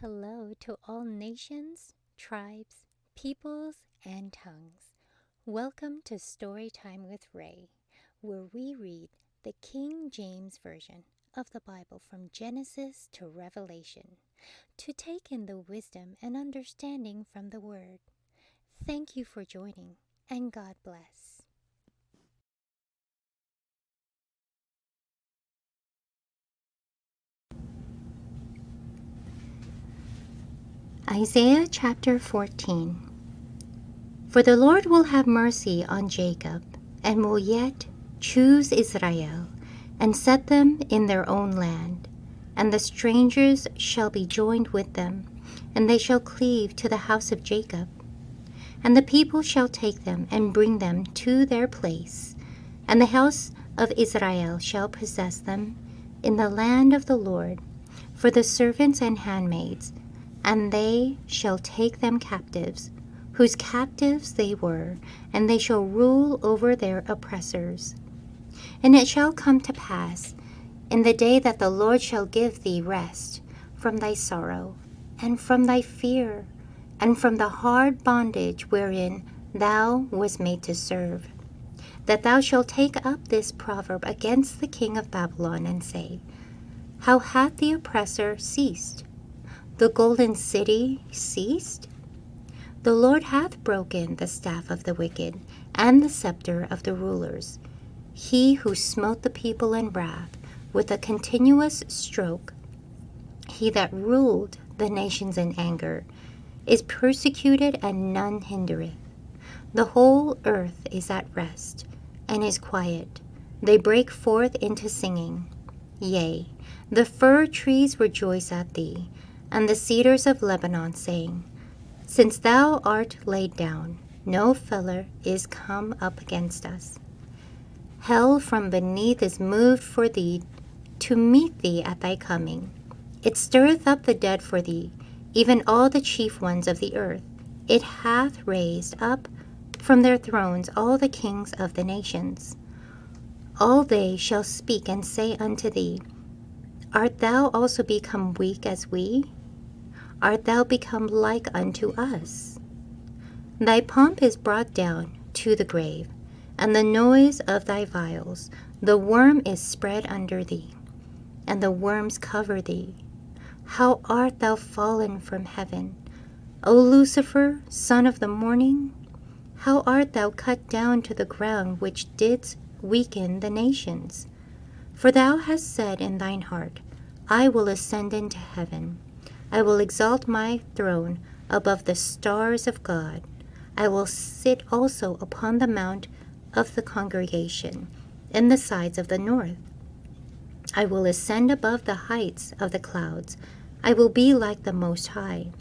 Hello to all nations, tribes, peoples, and tongues. Welcome to Storytime with Rae, where we read the King James Version of the Bible from Genesis to Revelation to take in the wisdom and understanding from the Word. Thank you for joining, and God bless. Isaiah chapter 14. For the Lord will have mercy on Jacob, and will yet choose Israel, and set them in their own land. And the strangers shall be joined with them, and they shall cleave to the house of Jacob. And the people shall take them, and bring them to their place. And the house of Israel shall possess them in the land of the Lord, for the servants and handmaids, and they shall take them captives, whose captives they were, and they shall rule over their oppressors. And it shall come to pass, in the day that the Lord shall give thee rest from thy sorrow, and from thy fear, and from the hard bondage wherein thou wast made to serve, that thou shalt take up this proverb against the king of Babylon, and say, How hath the oppressor ceased? The golden city ceased? The Lord hath broken the staff of the wicked, and the scepter of the rulers. He who smote the people in wrath with a continuous stroke, he that ruled the nations in anger, is persecuted, and none hindereth. The whole earth is at rest, and is quiet. They break forth into singing. Yea, the fir trees rejoice at thee, and the cedars of Lebanon, saying, Since thou art laid down, no feller is come up against us. Hell from beneath is moved for thee, to meet thee at thy coming. It stirreth up the dead for thee, even all the chief ones of the earth. It hath raised up from their thrones all the kings of the nations. All they shall speak and say unto thee, Art thou also become weak as we? Art thou become like unto us? Thy pomp is brought down to the grave, and the noise of thy vials. The worm is spread under thee, and the worms cover thee. How art thou fallen from heaven, O Lucifer, son of the morning? How art thou cut down to the ground, which didst weaken the nations? For thou hast said in thine heart, I will ascend into heaven. I will exalt my throne above the stars of God. I will sit also upon the mount of the congregation, in the sides of the north. I will ascend above the heights of the clouds. I will be like the Most High.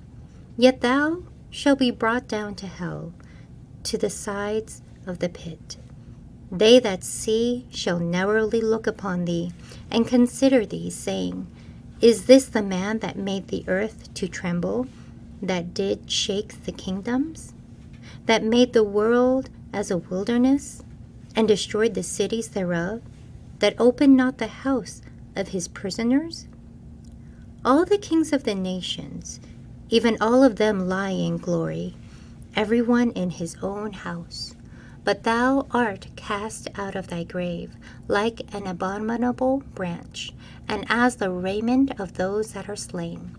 Yet thou shalt be brought down to hell, to the sides of the pit. They that see shall narrowly look upon thee, and consider thee, saying, Is this the man that made the earth to tremble, that did shake the kingdoms, that made the world as a wilderness, and destroyed the cities thereof, that opened not the house of his prisoners? All the kings of the nations, even all of them, lie in glory, every one in his own house. But thou art cast out of thy grave like an abominable branch, and as the raiment of those that are slain,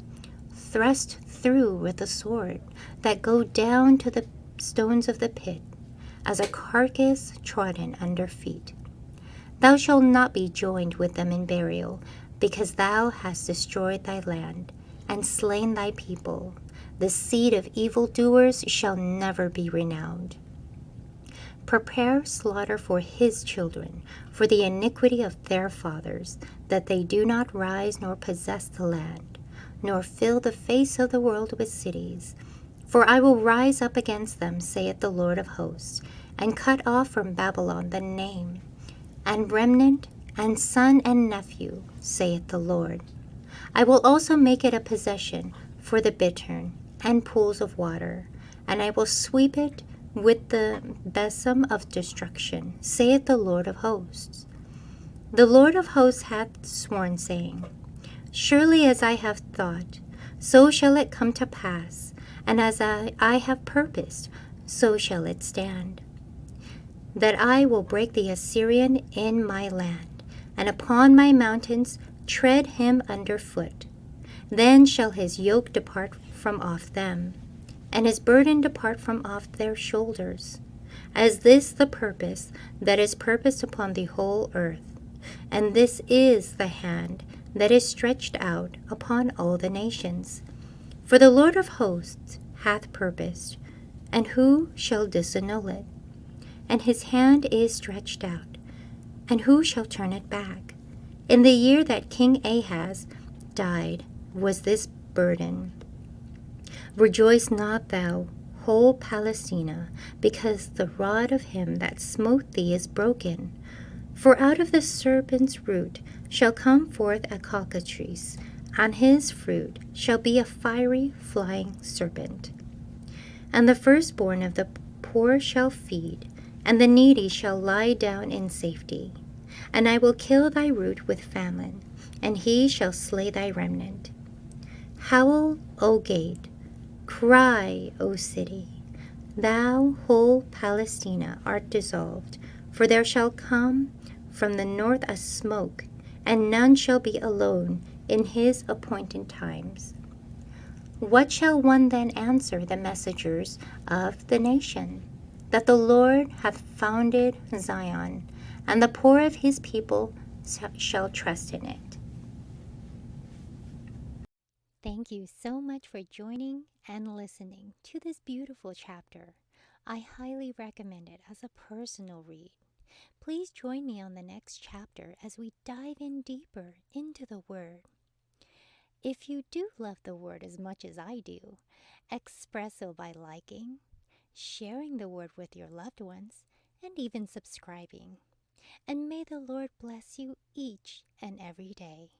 thrust through with a sword, that go down to the stones of the pit, as a carcass trodden under feet. Thou shalt not be joined with them in burial, because thou hast destroyed thy land, and slain thy people. The seed of evildoers shall never be renowned. Prepare slaughter for his children, for the iniquity of their fathers, that they do not rise nor possess the land, nor fill the face of the world with cities. For I will rise up against them, saith the Lord of hosts, and cut off from Babylon the name, and remnant, and son and nephew, saith the Lord. I will also make it a possession for the bittern and pools of water, and I will sweep it with the besom of destruction, saith the Lord of hosts. The Lord of hosts hath sworn, saying, Surely as I have thought, so shall it come to pass, and as I have purposed, so shall it stand. That I will break the Assyrian in my land, and upon my mountains tread him under foot. Then shall his yoke depart from off them, and his burden depart from off their shoulders. As this the purpose that is purposed upon the whole earth, and this is the hand that is stretched out upon all the nations. For the Lord of hosts hath purposed, and who shall disannul it? And his hand is stretched out, and who shall turn it back? In the year that King Ahaz died was this burden. Rejoice not thou, whole Palestina, because the rod of him that smote thee is broken. For out of the serpent's root shall come forth a cockatrice, and his fruit shall be a fiery flying serpent. And the firstborn of the poor shall feed, and the needy shall lie down in safety. And I will kill thy root with famine, and he shall slay thy remnant. Howl, O gate, cry, O city. Thou, whole Palestina, art dissolved, for there shall come from the north a smoke, and none shall be alone in his appointed times. What shall one then answer the messengers of the nation? That the Lord hath founded Zion, and the poor of his people shall trust in it. Thank you so much for joining and listening to this beautiful chapter. I highly recommend it as a personal read. Please join me on the next chapter as we dive in deeper into the Word. If you do love the Word as much as I do, express so by liking, sharing the Word with your loved ones, and even subscribing. And may the Lord bless you each and every day.